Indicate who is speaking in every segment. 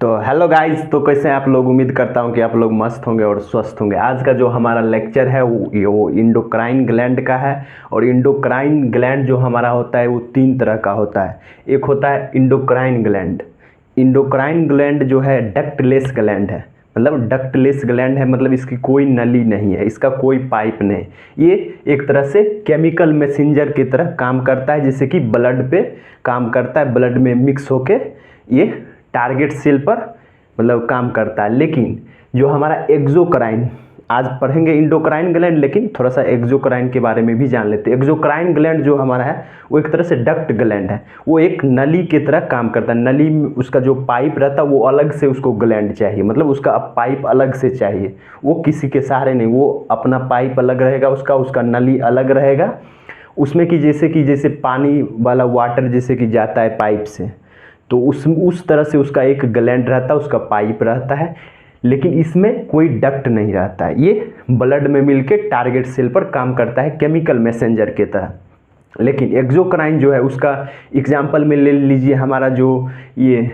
Speaker 1: तो hello guys. तो कैसे हैं आप लोग। उम्मीद करता हूं कि आप लोग मस्त होंगे और स्वस्थ होंगे। आज का जो हमारा लेक्चर है वो इंडोक्राइन ग्लैंड का है। और इंडोक्राइन ग्लैंड जो हमारा होता है वो तीन तरह का होता है। एक होता है इंडोक्राइन ग्लैंड। इंडोक्राइन ग्लैंड जो है डक्टलेस ग्लैंड है। मतलब डक्टलेस ग्लैंड है, मतलब इसकी कोई नली नहीं है, इसका कोई पाइप नहीं। ये एक तरह से केमिकल मैसेंजर की तरह काम करता है, जैसे कि ब्लड पे काम करता है, ब्लड में मिक्स होके ये टारगेट सेल पर मतलब काम करता है। लेकिन जो हमारा एक्सोक्राइन, आज पढ़ेंगे इंडोक्राइन ग्लैंड, लेकिन थोड़ा सा एक्सोक्राइन के बारे में भी जान लेते हैं। एक्सोक्राइन ग्लैंड जो हमारा है वो एक तरह से डक्ट ग्लैंड है। वो एक नली की तरह काम करता है। नली में उसका जो पाइप रहता है वो अलग से उसको ग्लैंड चाहिए, मतलब उसका अब पाइप अलग से चाहिए। वो किसी के सहारे नहीं, वो अपना पाइप अलग रहेगा, उसका नली अलग रहेगा। उसमें कि जैसे पानी वाला वाटर जैसे कि जाता है पाइप से, तो उस तरह से उसका एक ग्लैंड रहता है, उसका पाइप रहता है। लेकिन इसमें कोई डक्ट नहीं रहता है। ये ब्लड में मिलके टारगेट सेल पर काम करता है केमिकल मैसेंजर की तरह। लेकिन एक्सोक्राइन जो है उसका एग्जाम्पल में ले लीजिए हमारा जो ये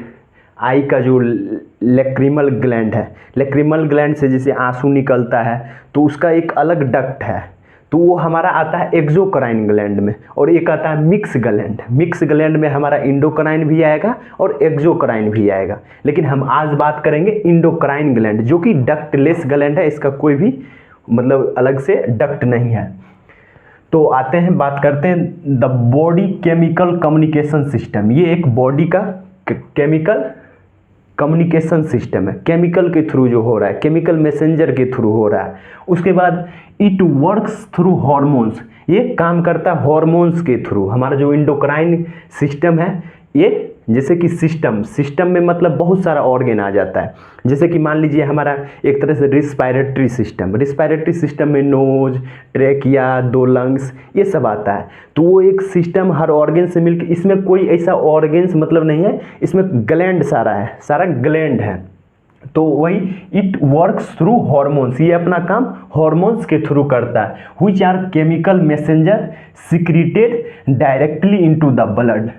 Speaker 1: आई का जो लेक्रिमल ग्लैंड है। लेक्रिमल ग्लैंड से जैसे आंसू निकलता है तो उसका एक अलग डक्ट है, तो वो हमारा आता है एक्सोक्राइन ग्लैंड में। और एक आता है मिक्स ग्लैंड। मिक्स ग्लैंड में हमारा इंडोक्राइन भी आएगा और एक्सोक्राइन भी आएगा। लेकिन हम आज बात करेंगे इंडोक्राइन ग्लैंड, जो कि डक्टलेस ग्लैंड है, इसका कोई भी मतलब अलग से डक्ट नहीं है। तो आते हैं, बात करते हैं the body chemical communication system. ये एक बॉडी का केमिकल कम्युनिकेशन सिस्टम है, केमिकल के थ्रू जो हो रहा है, केमिकल मैसेंजर के थ्रू हो रहा है। उसके बाद इट वर्क्स थ्रू हॉर्मोन्स। ये काम करता है हॉर्मोन्स के थ्रू। हमारा जो इंडोक्राइन सिस्टम है ये जैसे कि सिस्टम में मतलब बहुत सारा ऑर्गन आ जाता है। जैसे कि मान लीजिए हमारा एक तरह से रिस्पायरेटरी सिस्टम में नोज, ट्रेकिया, दो लंग्स, ये सब आता है। तो वो एक सिस्टम हर ऑर्गन से मिलकर, इसमें कोई ऐसा ऑर्गन्स मतलब नहीं है, इसमें ग्लैंड सारा है, सारा ग्लैंड है। तो वही इट वर्क्स थ्रू हॉर्मोन्स। ये अपना काम हॉर्मोन्स के थ्रू करता है, which are chemical messenger secreted directly into the blood.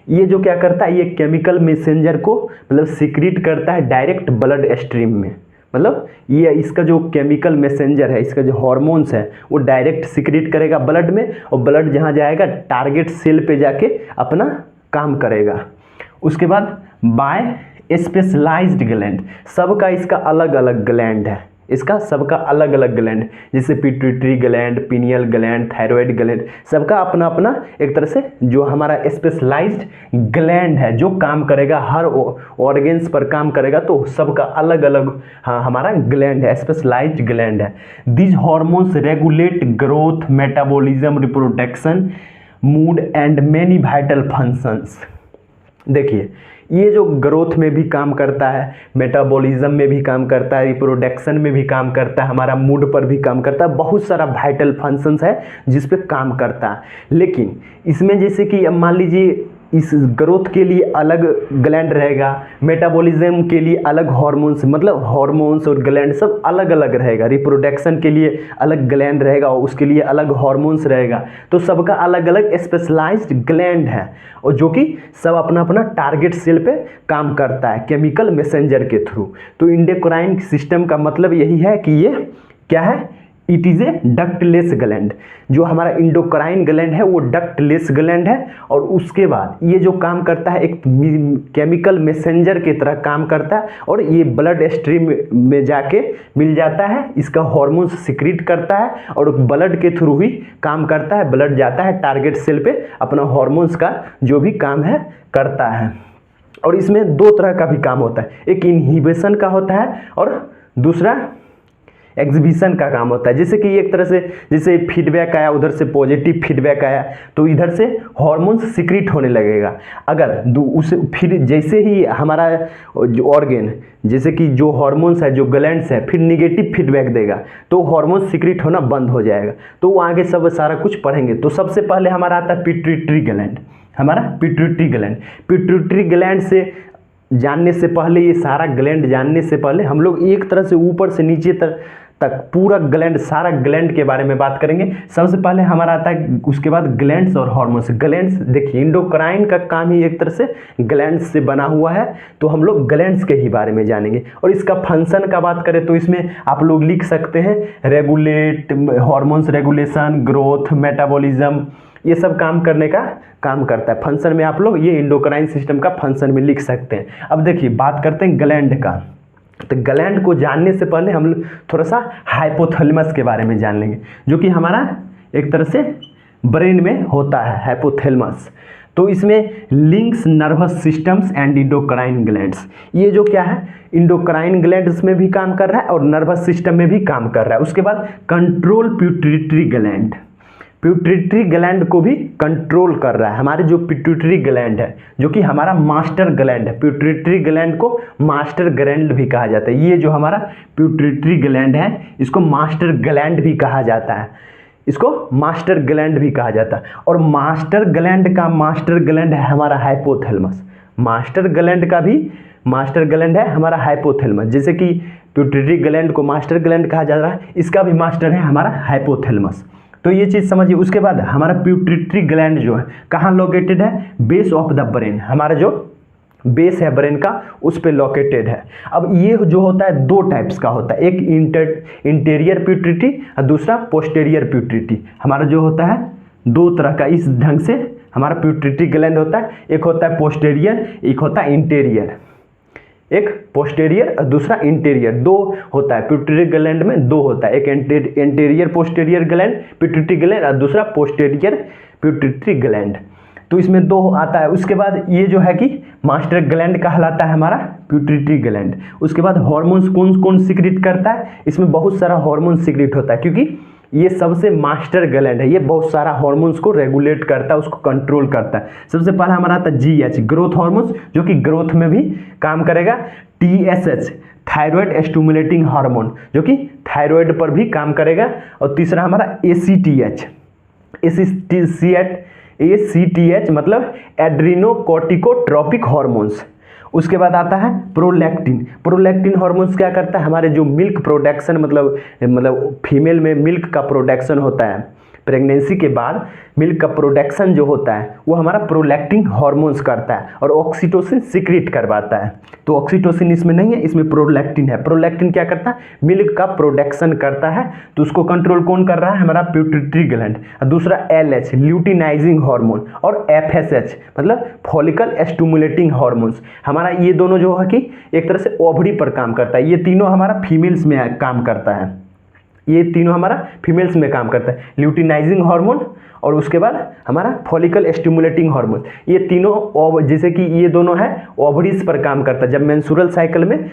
Speaker 1: ये जो क्या करता है, ये केमिकल मैसेंजर को मतलब सिक्रीट करता है डायरेक्ट ब्लड स्ट्रीम में। मतलब ये इसका जो केमिकल मैसेंजर है, इसका जो हॉर्मोन्स है वो डायरेक्ट सिक्रीट करेगा ब्लड में, और ब्लड जहाँ जाएगा टारगेट सेल पे जाके अपना काम करेगा। उसके बाद बाय स्पेशलाइज्ड ग्लैंड, सबका इसका अलग अलग ग्लैंड है, इसका सबका अलग अलग ग्लैंड, जैसे pituitary gland, pineal gland, thyroid gland, सबका अपना अपना एक तरह से जो हमारा स्पेशलाइज्ड ग्लैंड है जो काम करेगा, हर ऑर्गन्स पर काम करेगा। तो सबका अलग अलग हाँ हमारा ग्लैंड है, स्पेशलाइज्ड ग्लैंड है। This hormones regulate growth, metabolism, reproduction, mood and many vital functions. देखिए ये जो ग्रोथ में भी काम करता है, मेटाबॉलिज्म में भी काम करता है, रिप्रोडक्शन में भी काम करता है, हमारा मूड पर भी काम करता है, बहुत सारा वाइटल फंक्शंस है जिस पे काम करता है। लेकिन इसमें जैसे कि अब मान लीजिए इस ग्रोथ के लिए अलग ग्लैंड रहेगा, मेटाबॉलिज्म के लिए अलग हॉर्मोन्स, मतलब हॉर्मोन्स और ग्लैंड सब अलग अलग रहेगा, रिप्रोडक्शन के लिए अलग ग्लैंड रहेगा और उसके लिए अलग हॉर्मोन्स रहेगा। तो सबका अलग अलग स्पेशलाइज्ड ग्लैंड है, और जो कि सब अपना अपना टारगेट सेल पे काम करता है केमिकल मैसेंजर के थ्रू। तो इंडोक्राइन सिस्टम का मतलब यही है कि ये क्या है, it is a ductless gland. जो हमारा इंडोक्राइन ग्लैंड है वो डक्टलेस ग्लैंड है, और उसके बाद ये जो काम करता है एक केमिकल मैसेंजर की तरह काम करता है, और ये ब्लड स्ट्रीम में जाके मिल जाता है, इसका हार्मोन्स सिक्रीट करता है और ब्लड के थ्रू ही काम करता है। ब्लड जाता है टारगेट सेल पे, अपना हार्मोन्स का जो भी काम है करता है। और इसमें दो तरह का भी काम होता है, एक इनहिबिशन का होता है और दूसरा एग्जीबिशन का काम होता है। जैसे कि एक तरह से जैसे फीडबैक आया, उधर से पॉजिटिव फीडबैक आया, तो इधर से हार्मोन्स सिक्रीट होने लगेगा। अगर उस फिर जैसे ही हमारा जो ऑर्गन, जैसे कि जो हार्मोन्स है, जो ग्लैंड्स है, फिर निगेटिव फीडबैक देगा तो हार्मोन्स सिक्रीट होना बंद हो जाएगा। तो वो आगे सब सारा कुछ पढ़ेंगे। तो सबसे पहले हमारा आता है पिट्यूटरी ग्लैंड। हमारा पिट्यूटरी ग्लैंड से जानने से पहले, ये सारा ग्लैंड जानने से पहले हम लोग एक तरह से ऊपर से नीचे तक पूरा ग्लैंड, सारा ग्लैंड के बारे में बात करेंगे। सबसे पहले हमारा आता है, उसके बाद ग्लैंड्स और हार्मोन्स। ग्लैंड्स देखिए, इंडोक्राइन का काम ही एक तरह से ग्लैंड्स से बना हुआ है, तो हम लोग ग्लैंड्स के ही बारे में जानेंगे। और इसका फंक्शन का बात करें तो इसमें आप लोग लिख सकते हैं regulate, hormones regulation, growth, metabolism, ये सब काम करने का काम करता है। फंक्शन में आप लोग ये इंडोक्राइन सिस्टम का फंक्शन में लिख सकते हैं। अब देखिए बात करते हैं ग्लैंड का। तो ग्लैंड को जानने से पहले हम थोड़ा सा हाइपोथैलेमस के बारे में जान लेंगे, जो कि हमारा एक तरह से ब्रेन में होता है, हाइपोथैलेमस। तो इसमें links nervous systems and endocrine glands, ये जो क्या है, इंडोक्राइन ग्लैंड्स में भी काम कर रहा है और नर्वस सिस्टम में भी काम कर रहा है। उसके बाद control pituitary gland, pituitary gland को भी कंट्रोल कर रहा है। हमारे जो पिट्यूटरी ग्लैंड है, जो कि हमारा मास्टर ग्लैंड है, पिट्यूटरी ग्लैंड को मास्टर ग्लैंड भी कहा जाता है। ये जो हमारा पिट्यूटरी ग्लैंड है, इसको मास्टर ग्लैंड भी कहा जाता है, इसको मास्टर ग्लैंड भी कहा जाता है। और मास्टर ग्लैंड का मास्टर ग्लैंड है हमारा हाइपोथैलेमस। मास्टर ग्लैंड का भी मास्टर ग्लैंड है हमारा हाइपोथैलेमस। जैसे कि पिट्यूटरी ग्लैंड को मास्टर ग्लैंड कहा जा रहा है, इसका भी मास्टर है हमारा हाइपोथैलेमस। तो ये चीज़ समझिए। उसके बाद हमारा पिट्यूटरी ग्लैंड जो है कहाँ लोकेटेड है, बेस ऑफ द ब्रेन, हमारा जो बेस है ब्रेन का उस पे लोकेटेड है। अब ये जो होता है दो टाइप्स का होता है, एक इंटीरियर पिट्यूटरी और दूसरा पोस्टीरियर पिट्यूटरी। हमारा जो होता है दो तरह का इस ढंग से हमारा पिट्यूटरी ग्लैंड होता है, एक होता है पोस्टीरियर, एक होता है इंटीरियर। एक पोस्टीरियर और दूसरा इंटीरियर, दो होता है पिट्यूटरी ग्लैंड में, दो होता है, एक interior posterior gland pituitary gland और दूसरा पोस्टीरियर पिट्यूटरी ग्लैंड। तो इसमें दो आता है। उसके बाद ये जो है कि मास्टर ग्लैंड कहलाता है हमारा पिट्यूटरी ग्लैंड। उसके बाद हार्मोन्स कौन कौन सीक्रेट करता है, इसमें बहुत सारा हार्मोन सीक्रेट होता है, क्योंकि ये सबसे मास्टर ग्लैंड है, ये बहुत सारा हार्मोन्स को रेगुलेट करता है, उसको कंट्रोल करता है। सबसे पहला हमारा आता है GH, ग्रोथ हार्मोन्स, जो कि ग्रोथ में भी काम करेगा। TSH, थायराइड स्टिमुलेटिंग हार्मोन, जो कि थायराइड पर भी काम करेगा। और तीसरा हमारा ACTH, ACTH मतलब एड्रीनोकोर्टिकोट्रोपिक हार्मोन्स। उसके बाद आता है प्रोलैक्टिन। प्रोलैक्टिन हार्मोन्स क्या करता है, हमारे जो मिल्क प्रोडक्शन मतलब फीमेल में मिल्क का प्रोडक्शन होता है, प्रेगनेंसी के बाद मिल्क का प्रोडक्शन जो होता है वो हमारा प्रोलैक्टिन हार्मोन्स करता है और ऑक्सीटोसिन सीक्रेट करवाता है। तो ऑक्सीटोसिन इसमें नहीं है, इसमें प्रोलैक्टिन है। प्रोलैक्टिन क्या करता है, मिल्क का प्रोडक्शन करता है, तो उसको कंट्रोल कौन कर रहा है, हमारा पिट्यूटरी ग्लैंड। दूसरा LH, ल्यूटिनाइजिंग हार्मोन, और FSH मतलब फॉलिकल स्टिमुलेटिंग हार्मोन्स। हमारा ये दोनों जो है कि एक तरह से ओवरी पर काम करता है। ये तीनों हमारा फीमेल्स में काम करता है, ये तीनों हमारा फीमेल्स में काम करता है, ल्यूटिनाइजिंग हार्मोन और उसके बाद हमारा फॉलिकल स्टिमुलेटिंग हार्मोन। ये तीनों जैसे कि ये दोनों है ओवरीज पर काम करता है। जब मेंस्ट्रुअल साइकिल में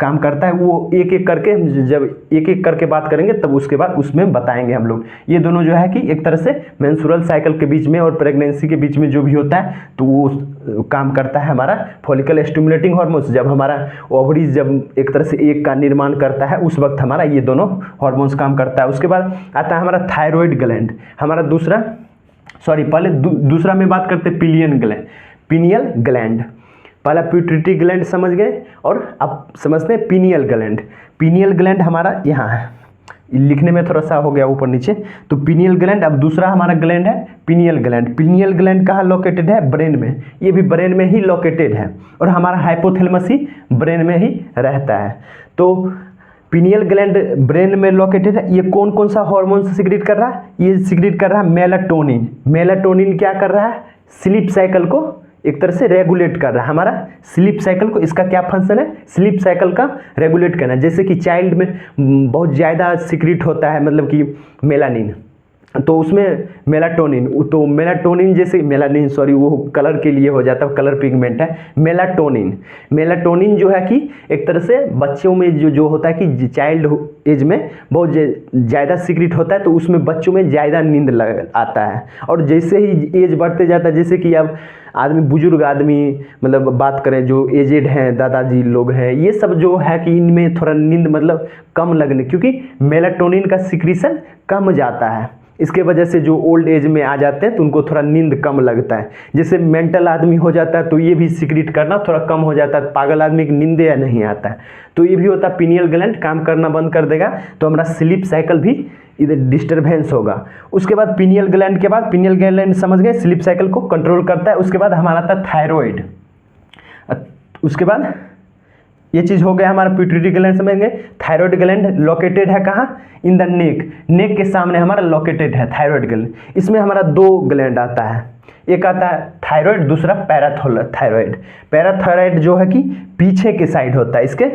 Speaker 1: काम करता है वो एक एक करके, जब एक एक करके बात करेंगे तब उसके बाद उसमें बताएंगे हम लोग। ये दोनों जो है कि एक तरह से मेंस्ट्रुअल साइकिल के बीच में और प्रेगनेंसी के बीच में जो भी होता है तो वो काम करता है हमारा फॉलिकल स्टिमुलेटिंग हार्मोन्स। जब हमारा ओवरीज जब एक तरह से एक का निर्माण करता है उस वक्त हमारा ये दोनों हार्मोन्स काम करता है। उसके बाद आता है हमारा थायराइड ग्लैंड, हमारा दूसरा में बात करते हैं पिनियल ग्लैंड। पहला पिट्यूटरी ग्लैंड समझ गए और अब समझते हैं पिनियल ग्लैंड। पिनियल ग्लैंड हमारा यहाँ है, लिखने में थोड़ा सा हो गया ऊपर नीचे, तो पिनियल ग्लैंड। अब दूसरा हमारा ग्लैंड है पिनियल ग्लैंड। पिनियल ग्लैंड कहाँ लोकेटेड है, ब्रेन में, ये भी ब्रेन में ही लोकेटेड है और हमारा हाइपोथैलेमस ही ब्रेन में ही रहता है। तो पिनियल ग्लैंड ब्रेन में लोकेटेड है। ये कौन कौन सा हार्मोन सीक्रेट कर रहा है, ये सीक्रेट कर रहा है मेलाटोनिन। मेलाटोनिन क्या कर रहा है, स्लीप साइकिल को एक तरह से रेगुलेट कर रहा है, हमारा स्लीप साइकिल को। इसका क्या फंक्शन है, स्लीप साइकिल का रेगुलेट करना। जैसे कि चाइल्ड में बहुत ज़्यादा सीक्रेट होता है, मतलब कि मेलानिन, तो उसमें मेलाटोनिन, तो मेलाटोनिन जैसे वो कलर के लिए हो जाता है, कलर पिगमेंट है मेलाटोनिन जो है कि एक तरह से बच्चों में जो होता है कि चाइल्ड एज में बहुत ज़्यादा सीक्रेट होता है, तो उसमें बच्चों में ज़्यादा नींद आता है। और जैसे ही एज बढ़ते जाता है, जैसे कि अब बुजुर्ग आदमी मतलब बात करें जो एजेड हैं, दादाजी लोग हैं, ये सब जो है कि इनमें थोड़ा नींद मतलब कम लगने, क्योंकि मेलाटोनिन का सिक्रीशन कम जाता है। इसके वजह से जो ओल्ड एज में आ जाते हैं तो उनको थोड़ा नींद कम लगता है। जैसे मेंटल आदमी हो जाता है तो ये भी सीक्रेट करना थोड़ा कम हो जाता है, पागल आदमी की नींद या नहीं आता है, तो ये भी होता है पीनियल ग्लैंड काम करना बंद कर देगा, तो हमारा स्लीप साइकिल भी इधर डिस्टर्बेंस होगा। उसके बाद पीनियल ग्लैंड के बाद, पीनियल ग्लैंड समझ गए स्लीप साइकिल को कंट्रोल करता है। उसके बाद हमारा आता है थायराइड। उसके बाद ये चीज़ हो गया हमारा पिट्यूटरी ग्लैंड, समझ गए। थायराइड ग्लैंड लोकेटेड है कहाँ, इन द नेक, नेक के सामने हमारा लोकेटेड है थायराइड ग्लैंड। इसमें हमारा दो ग्लैंड आता है, एक आता है थायराइड, दूसरा पैराथायराइड। पैराथायराइड जो है कि पीछे के साइड होता है, इसके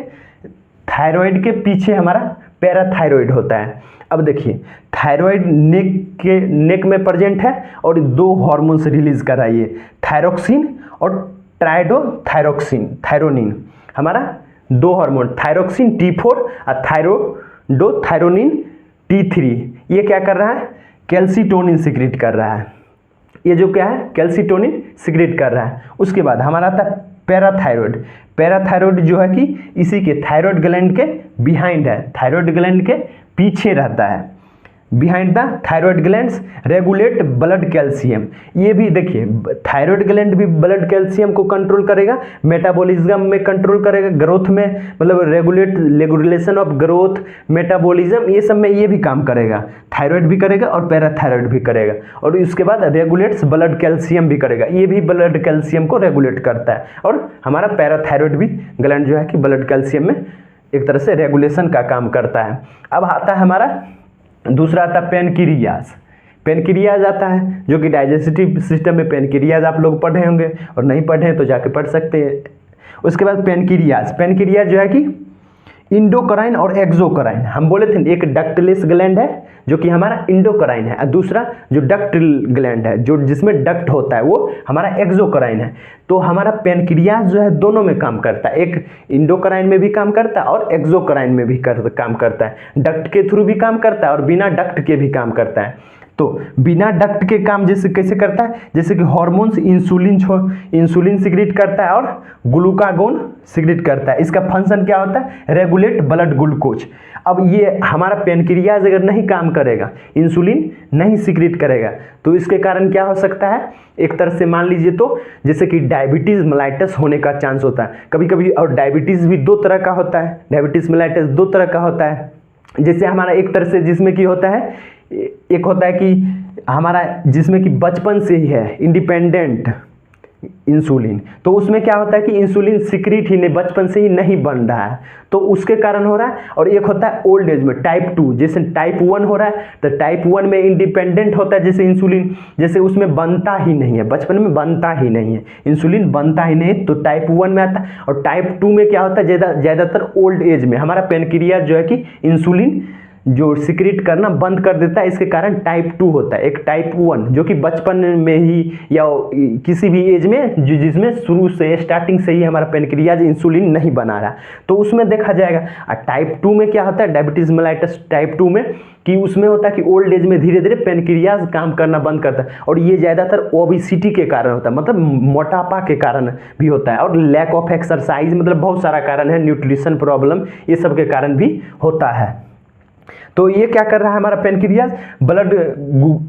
Speaker 1: थायराइड के पीछे हमारा पैराथायराइड होता है। अब देखिए थायराइड नेक में प्रेजेंट है और दो हार्मोन्स रिलीज कर रहा है ये, थायरोक्सिन और थायरोनिन। हमारा दो हार्मोन थायरोक्सिन T4 और थायरोनिन T3, ये क्या कर रहा है, कैल्सिटोनिन सिक्रेट कर रहा है। ये जो क्या है, कैल्सिटोनिन सिक्रेट कर रहा है। उसके बाद हमारा आता है पैराथायराइड। पैराथायराइड जो है कि इसी के थायराइड ग्लैंड के बिहाइंड है, थायराइड ग्लैंड के पीछे रहता है, behind the thyroid glands regulate blood calcium. ये भी देखिए थायराइड ग्लैंड भी ब्लड कैल्शियम को कंट्रोल करेगा, मेटाबॉलिज्म में कंट्रोल करेगा, ग्रोथ में मतलब रेगुलेशन ऑफ ग्रोथ, मेटाबॉलिज्म, ये सब में ये भी काम करेगा। थायराइड भी करेगा और पैराथायराइड भी करेगा, और उसके बाद रेगुलेट्स ब्लड कैल्शियम भी करेगा, ये भी ब्लड कैल्शियम को रेगुलेट करता है। और हमारा पैराथायराइड भी ग्लैंड जो है कि ब्लड कैल्शियम में एक तरह से रेगुलेशन का काम करता है। अब आता है हमारा दूसरा आता है पेनक्रियाज। पेनक्रियाज आता है जो कि डाइजेस्टिव सिस्टम में पेनक्रियाज आप लोग पढ़े होंगे, और नहीं पढ़े हैं तो जाके पढ़ सकते हैं। उसके बाद पेनक्रियाज जो है कि इंडोक्राइन और एक्सोक्राइन, हम बोले थे एक डक्टलेस ग्लैंड है जो कि हमारा इंडोक्राइन है, और दूसरा जो डक्ट ग्लैंड है जो जिसमें डक्ट होता है वो हमारा एक्सोक्राइन है। तो हमारा पेनक्रियाज जो है दोनों में काम करता है, एक इंडोक्राइन में भी काम करता है और एक्सोक्राइन में भी काम करता है, डक्ट के थ्रू भी काम करता है और बिना डक्ट के भी काम करता है। तो बिना डक्ट के काम जैसे कैसे करता है, जैसे कि हार्मोन्स इंसुलिन सिक्रेट करता है और ग्लूकागोन सिक्रेट करता है। इसका फंक्शन क्या होता है, रेगुलेट ब्लड ग्लूकोज। अब ये हमारा पेनक्रियाज अगर नहीं काम करेगा, इंसुलिन नहीं सिक्रेट करेगा, तो इसके कारण क्या हो सकता है, एक तरह से मान लीजिए तो जैसे कि डायबिटीज़ मेलाइटस होने का चांस होता है कभी कभी। और डायबिटीज़ भी दो तरह का होता है, डायबिटीज़ मेलाइटस दो तरह का होता है। जैसे हमारा एक तरह से जिसमें कि होता है, एक होता है कि हमारा जिसमें कि बचपन से ही है इंडिपेंडेंट इंसुलिन, तो उसमें क्या होता है कि इंसुलिन सिक्रेट ही नहीं, बचपन से ही नहीं बन रहा है, तो उसके कारण हो रहा है। और एक होता है ओल्ड एज में टाइप 2, जैसे टाइप 1 हो रहा है, तो टाइप 1 में इंडिपेंडेंट होता है जैसे इंसुलिन, जैसे उसमें बनता ही नहीं है, बचपन में बनता ही नहीं है, इंसुलिन बनता ही नहीं, तो टाइप 1 में आता है। और टाइप 2 में क्या होता है, ज़्यादातर ओल्ड एज में हमारा पेनक्रियाज जो है कि इंसुलिन जो सिक्रेट करना बंद कर देता है, इसके कारण टाइप 2 होता है। एक टाइप 1 जो कि बचपन में ही या किसी भी एज में जिसमें शुरू से स्टार्टिंग से ही हमारा पेनक्रियाज इंसुलिन नहीं बना रहा, तो उसमें देखा जाएगा। और टाइप 2 में क्या होता है, डायबिटीज मेलाइटस टाइप 2 में, कि उसमें होता है कि ओल्ड एज में धीरे धीरे पेनक्रियाज काम करना बंद करता है, और ये ज़्यादातर ओबिसिटी के कारण होता है, मतलब मोटापा के कारण भी होता है, और लैक ऑफ एक्सरसाइज, मतलब बहुत सारा कारण है, न्यूट्रिशन प्रॉब्लम, ये सब के कारण भी होता है। तो ये क्या कर रहा है हमारा पेनक्रियाज,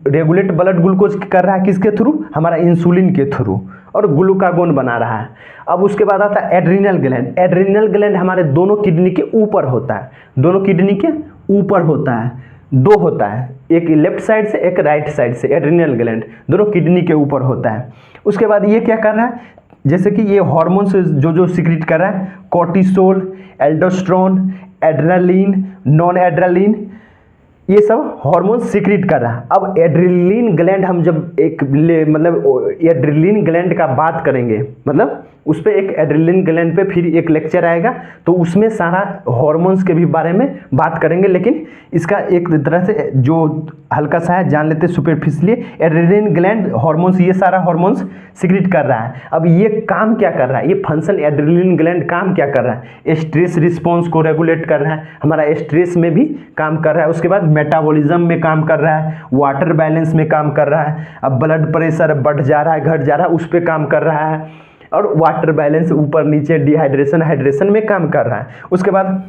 Speaker 1: रेगुलेट ब्लड ग्लूकोज कर रहा है, किसके थ्रू, हमारा इंसुलिन के थ्रू, और ग्लूकागोन बना रहा है। अब उसके बाद आता है एड्रिनल ग्लैंड। एड्रिनल ग्लैंड हमारे दोनों किडनी के ऊपर होता है, दोनों किडनी के ऊपर होता है, दो होता है, एक लेफ्ट साइड से एक राइट साइड से, एड्रिनल ग्लैंड दोनों किडनी के ऊपर होता है। उसके बाद ये क्या कर रहा है, जैसे कि ये हार्मोन्स जो सिक्रेट कर रहा है, cortisol, aldosterone, adrenaline, non adrenaline, ये सब हार्मोन सिक्रेट कर रहा है। अब एड्रेनालिन ग्लैंड हम जब मतलब एड्रेनालिन ग्लैंड का बात करेंगे, मतलब उस पर एक एड्रेनालिन ग्लैंड पे फिर एक लेक्चर आएगा, तो उसमें सारा हार्मोन्स के भी बारे में बात करेंगे, लेकिन इसका एक तरह से जो हल्का सा है जान लेते सुपरफिशियली। एड्रेनालिन ग्लैंड हार्मोन्स, ये सारा हार्मोन्स सिक्रेट कर रहा है। अब ये काम क्या कर रहा है, ये फंक्शन एड्रेनालिन ग्लैंड काम क्या कर रहा है, स्ट्रेस रिस्पॉन्स को रेगुलेट कर रहा है, हमारा स्ट्रेस में भी काम कर रहा है। उसके बाद मेटाबॉलिज्म में काम कर रहा है, वाटर बैलेंस में काम कर रहा है, अब ब्लड प्रेशर बढ़ जा रहा है घट जा रहा है उस पर काम कर रहा है, और वाटर बैलेंस ऊपर नीचे डिहाइड्रेशन हाइड्रेशन में काम कर रहा है। उसके बाद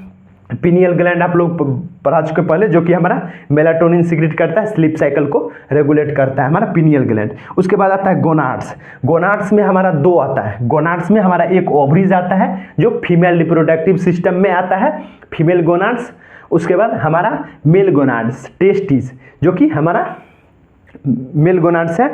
Speaker 1: पिनियल ग्लैंड आप लोग पढ़ा चुके पहले, जो कि हमारा मेलाटोनिन सीक्रेट करता है, स्लीप साइकिल को रेगुलेट करता है हमारा पिनियल ग्लैंड। उसके बाद आता है गोनाड्स। गोनाड्स में हमारा दो आता है। गोनाड्स में हमारा एक ओवरीज आता है जो फीमेल रिप्रोडक्टिव सिस्टम में आता है, फीमेल गोनाड्स। उसके बाद हमारा मेल गोनाड्स, टेस्टिस, जो कि हमारा मेल गोनाड्स है।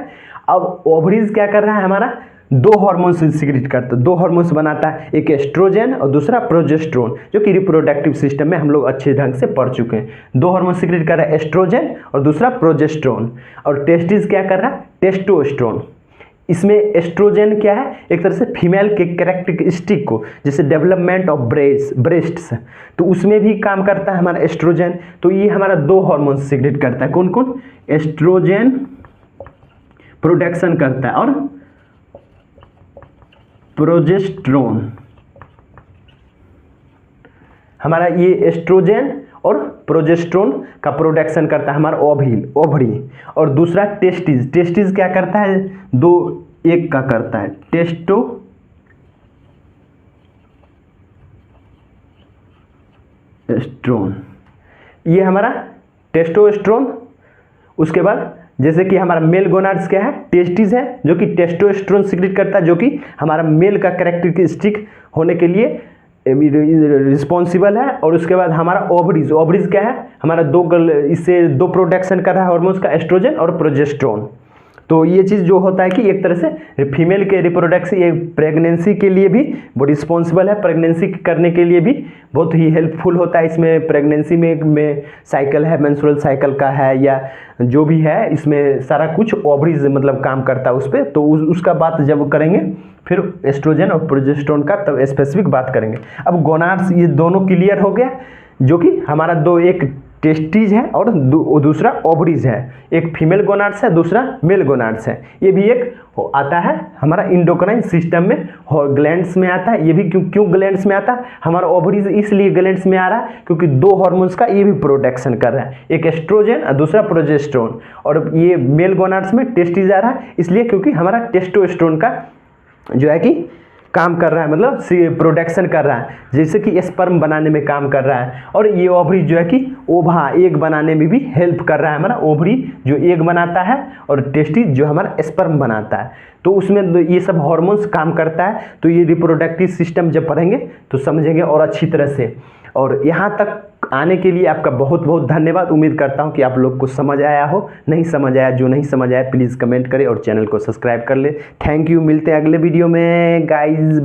Speaker 1: अब ओवरीज क्या कर रहा है, हमारा दो हार्मोन्स सीक्रेट करता है, दो हार्मोन्स बनाता है, एक एस्ट्रोजन और दूसरा प्रोजेस्टेरोन, जो कि रिप्रोडक्टिव सिस्टम में हम लोग अच्छे ढंग से पढ़ चुके हैं। दो हार्मोन सीक्रेट कर रहा है, एस्ट्रोजन और दूसरा प्रोजेस्टेरोन। और टेस्टिस क्या कर रहा है, टेस्टोस्टेरोन। इसमें एस्ट्रोजन क्या है, एक तरह से फीमेल के कैरेक्टरिस्टिक को, जैसे डेवलपमेंट ऑफ ब्रेस्ट्स, तो उसमें भी काम करता है हमारा एस्ट्रोजन। तो ये हमारा दो हार्मोन सीक्रेट करता है, कौन कौन, एस्ट्रोजन प्रोडक्शन करता है और प्रोजेस्टेरोन। हमारा ये एस्ट्रोजन और प्रोजेस्टेरोन का प्रोडक्शन करता है हमारा ओवरी। और दूसरा टेस्टिस, टेस्टिस क्या करता है, दो एक का करता है, टेस्टोस्टेरोन, ये हमारा टेस्टोस्टेरोन। उसके बाद जैसे कि हमारा मेल गोनाड्स क्या है, टेस्टिस है, जो कि टेस्टोस्टेरोन सीक्रेट करता है, जो कि हमारा मेल का कैरेक्टरिस्टिक होने के लिए रिस्पॉन्सिबल है। और उसके बाद हमारा ओवरीज, ओवरीज क्या है, हमारा इससे दो प्रोडक्शन कर रहा है हार्मोन्स का, एस्ट्रोजन और प्रोजेस्टेरोन। तो ये चीज़ जो होता है कि एक तरह से फीमेल के रिप्रोडक्शन, ये प्रेगनेंसी के लिए भी वो रिस्पॉन्सिबल है, प्रेगनेंसी करने के लिए भी बहुत ही हेल्पफुल होता है। इसमें प्रेगनेंसी में साइकिल है, मेंस्ट्रुअल साइकिल का है या जो भी है, इसमें सारा कुछ ओवरीज मतलब काम करता है उस पर। तो उसका बात जब करेंगे फिर एस्ट्रोजन और प्रोजेस्टेरोन का तब स्पेसिफिक बात करेंगे। अब गोनाड्स ये दोनों क्लियर हो गया, जो कि हमारा दो, एक टेस्टिस है और दूसरा ओवरीज है, एक फीमेल गोनाड्स है, दूसरा मेल गोनाड्स है। ये भी एक आता है हमारा इंडोक्राइन सिस्टम में, ग्लैंड्स में आता है। ये भी क्यों ग्लैंड्स में आता है, हमारा ओवरीज इसलिए ग्लैंड्स में आ रहा है क्योंकि दो हार्मोन्स का ये भी प्रोडक्शन कर रहा है, एक एस्ट्रोजन और दूसरा प्रोजेस्टेरोन। और ये मेल गोनाड्स में टेस्टिस आ रहा है इसलिए क्योंकि हमारा टेस्टोस्टेरोन का जो है कि काम कर रहा है, मतलब प्रोडक्शन कर रहा है, जैसे कि स्पर्म बनाने में काम कर रहा है। और ये ओवरी जो है कि ओवा, एग बनाने में भी हेल्प कर रहा है। हमारा ओवरी जो एग बनाता है और टेस्टिस जो हमारा स्पर्म बनाता है, तो उसमें ये सब हार्मोन्स काम करता है। तो ये रिप्रोडक्टिव सिस्टम जब पढ़ेंगे तो समझेंगे और अच्छी तरह से। और यहाँ तक आने के लिए आपका बहुत बहुत धन्यवाद। उम्मीद करता हूँ कि आप लोग को समझ आया हो। नहीं समझ आया, जो नहीं समझ आया प्लीज़ कमेंट करें और चैनल को सब्सक्राइब कर ले। थैंक यू, मिलते हैं अगले वीडियो में गाइज।